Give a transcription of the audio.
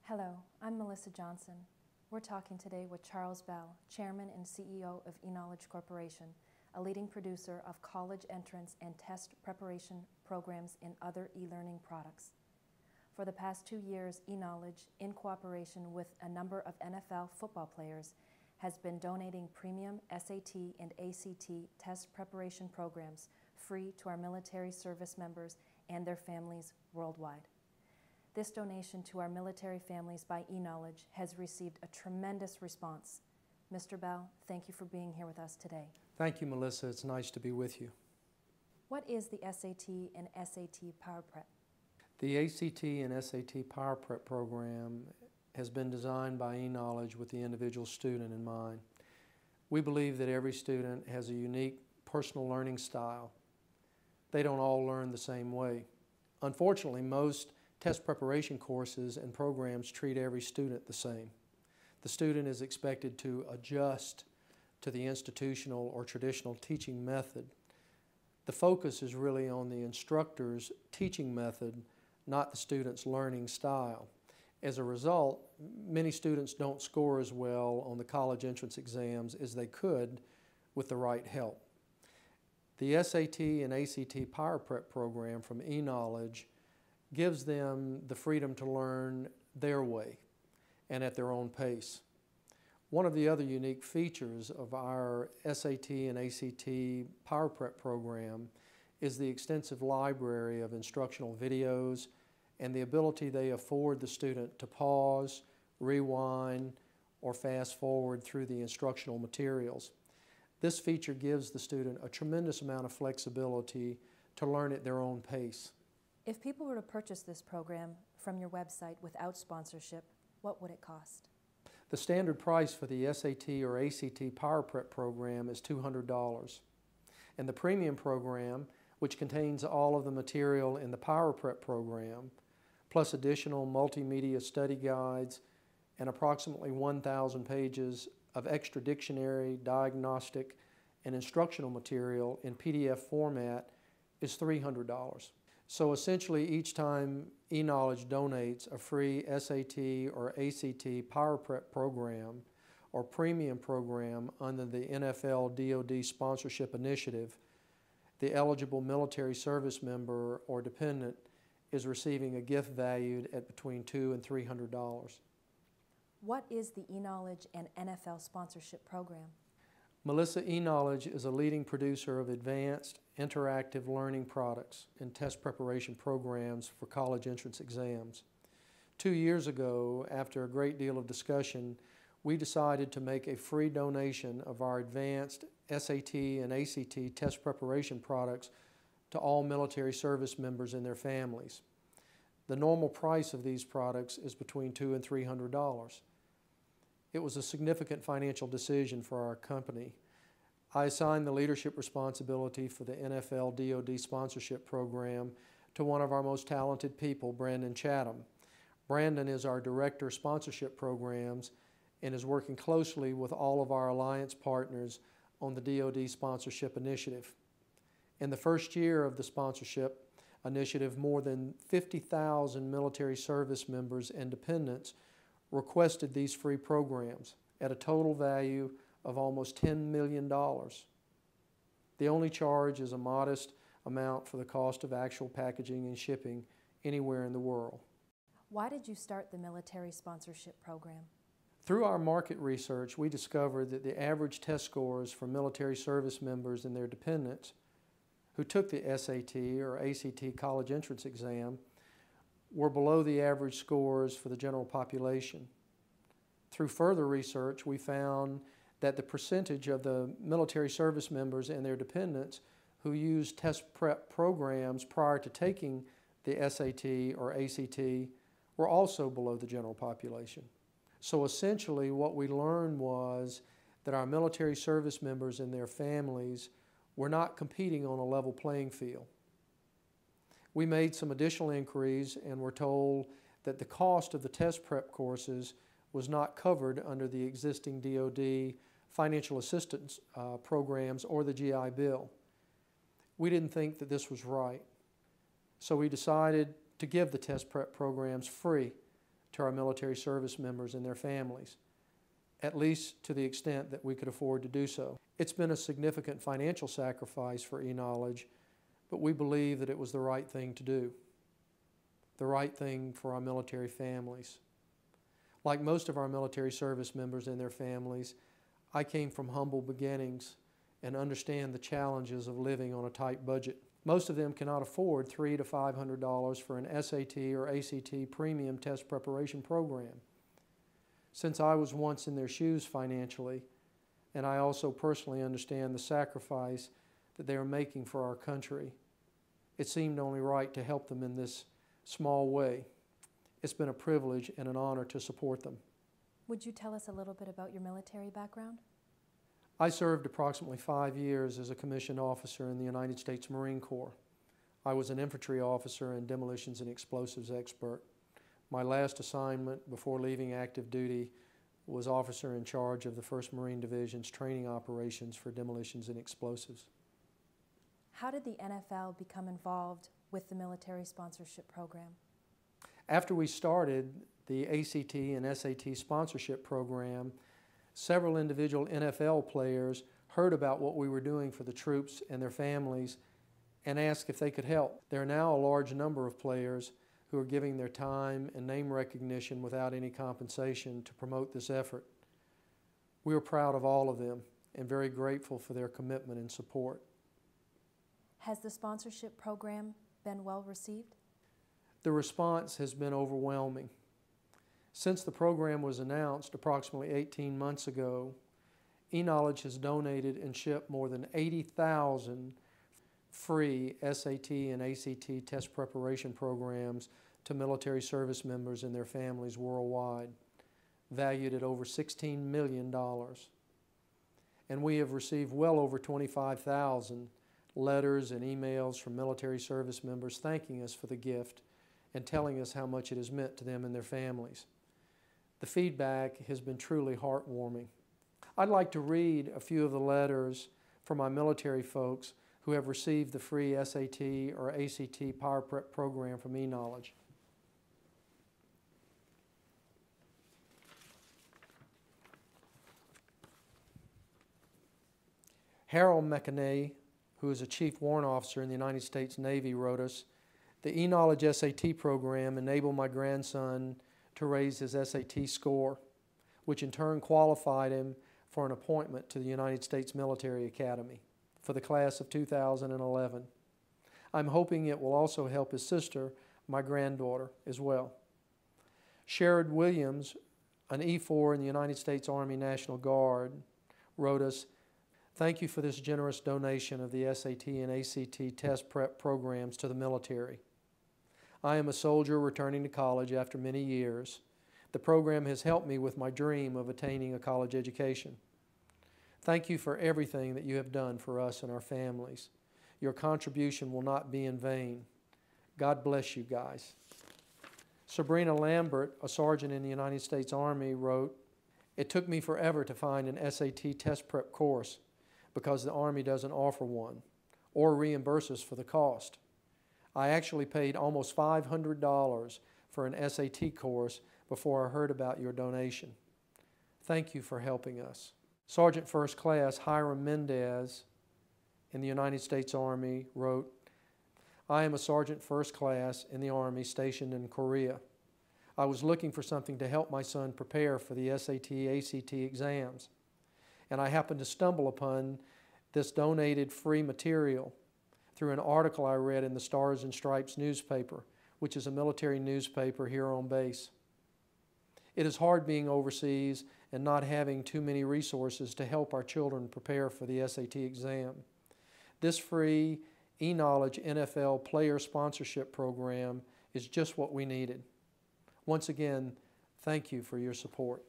Hello, I'm Melissa Johnson. We're talking today with Charles Bell, Chairman and CEO of eKnowledge Corporation, a leading producer of college entrance and test preparation programs and other e-learning products. For the past 2 years, eKnowledge, in cooperation with a number of NFL football players, has been donating premium SAT and ACT test preparation programs free to our military service members and their families worldwide. This donation to our military families by eKnowledge has received a tremendous response. Mr. Bell, thank you for being here with us today. Thank you, Melissa. It's nice to be with you. What is the SAT and SAT Power Prep? The ACT and SAT Power Prep program has been designed by eKnowledge with the individual student in mind. We believe that every student has a unique personal learning style. They don't all learn the same way. Unfortunately, most test preparation courses and programs treat every student the same. The student is expected to adjust to the institutional or traditional teaching method. The focus is really on the instructor's teaching method, not the student's learning style. As a result, many students don't score as well on the college entrance exams as they could with the right help. The SAT and ACT Power Prep program from eKnowledge gives them the freedom to learn their way and at their own pace. One of the other unique features of our SAT and ACT Power Prep program is the extensive library of instructional videos and the ability they afford the student to pause, rewind, or fast forward through the instructional materials. This feature gives the student a tremendous amount of flexibility to learn at their own pace. If people were to purchase this program from your website without sponsorship, what would it cost? The standard price for the SAT or ACT Power Prep program is $200. And the premium program, which contains all of the material in the Power Prep program, plus additional multimedia study guides and approximately 1,000 pages of extra dictionary, diagnostic, and instructional material in PDF format, is $300. So essentially, each time eKnowledge donates a free SAT or ACT Power Prep program or premium program under the NFL DoD sponsorship initiative, the eligible military service member or dependent is receiving a gift valued at between $200 and $300. What is the eKnowledge and NFL sponsorship program? Melissa, eKnowledge is a leading producer of advanced interactive learning products and test preparation programs for college entrance exams. 2 years ago, after a great deal of discussion, we decided to make a free donation of our advanced SAT and ACT test preparation products to all military service members and their families. The normal price of these products is between $200 and $300. It was a significant financial decision for our company. I assigned the leadership responsibility for the NFL DoD sponsorship program to one of our most talented people, Brandon Chatham. Brandon is our Director of Sponsorship Programs and is working closely with all of our alliance partners on the DoD sponsorship initiative. In the first year of the sponsorship initiative, more than 50,000 military service members and dependents requested these free programs at a total value of almost $10 million. The only charge is a modest amount for the cost of actual packaging and shipping anywhere in the world. Why did you start the military sponsorship program? Through our market research, we discovered that the average test scores for military service members and their dependents who took the SAT or ACT college entrance exam were below the average scores for the general population. Through further research, we found that the percentage of the military service members and their dependents who used test prep programs prior to taking the SAT or ACT were also below the general population. So essentially what we learned was that our military service members and their families were not competing on a level playing field. We made some additional inquiries and were told that the cost of the test prep courses was not covered under the existing DoD financial assistance programs or the GI Bill. We didn't think that this was right. So we decided to give the test prep programs free to our military service members and their families, at least to the extent that we could afford to do so. It's been a significant financial sacrifice for eKnowledge, but we believe that it was the right thing to do, the right thing for our military families. Like most of our military service members and their families, I came from humble beginnings and understand the challenges of living on a tight budget. Most of them cannot afford $300 to $500 for an SAT or ACT premium test preparation program. Since I was once in their shoes financially, and I also personally understand the sacrifice that they are making for our country, it seemed only right to help them in this small way. It's been a privilege and an honor to support them. Would you tell us a little bit about your military background? I served approximately 5 years as a commissioned officer in the United States Marine Corps. I was an infantry officer and demolitions and explosives expert. My last assignment before leaving active duty was officer in charge of the 1st Marine Division's training operations for demolitions and explosives. How did the NFL become involved with the military sponsorship program? After we started the ACT and SAT sponsorship program, several individual NFL players heard about what we were doing for the troops and their families and asked if they could help. There are now a large number of players who are giving their time and name recognition without any compensation to promote this effort. We are proud of all of them and very grateful for their commitment and support. Has the sponsorship program been well received? The response has been overwhelming. Since the program was announced approximately 18 months ago, eKnowledge has donated and shipped more than 80,000 free SAT and ACT test preparation programs to military service members and their families worldwide, valued at over $16 million. And we have received well over 25,000 letters and emails from military service members thanking us for the gift and telling us how much it has meant to them and their families. The feedback has been truly heartwarming. I'd like to read a few of the letters from my military folks who have received the free SAT or ACT Power Prep program from eKnowledge. Harold McAnay, who is a Chief Warrant Officer in the United States Navy, wrote us, "The eKnowledge SAT program enabled my grandson to raise his SAT score, which in turn qualified him for an appointment to the United States Military Academy for the class of 2011. I'm hoping it will also help his sister, my granddaughter, as well." Sherrod Williams, an E4 in the United States Army National Guard, wrote us, "Thank you for this generous donation of the SAT and ACT test prep programs to the military. I am a soldier returning to college after many years. The program has helped me with my dream of attaining a college education. Thank you for everything that you have done for us and our families. Your contribution will not be in vain. God bless you guys." Sabrina Lambert, a sergeant in the United States Army, wrote, "It took me forever to find an SAT test prep course because the Army doesn't offer one or reimburse us for the cost. I actually paid almost $500 for an SAT course before I heard about your donation. Thank you for helping us." Sergeant First Class Hiram Mendez in the United States Army wrote, "I am a Sergeant First Class in the Army stationed in Korea. I was looking for something to help my son prepare for the SAT, ACT exams, and I happened to stumble upon this donated free material through an article I read in the Stars and Stripes newspaper, which is a military newspaper here on base. It is hard being overseas and not having too many resources to help our children prepare for the SAT exam. This free eKnowledge NFL player sponsorship program is just what we needed. Once again, thank you for your support."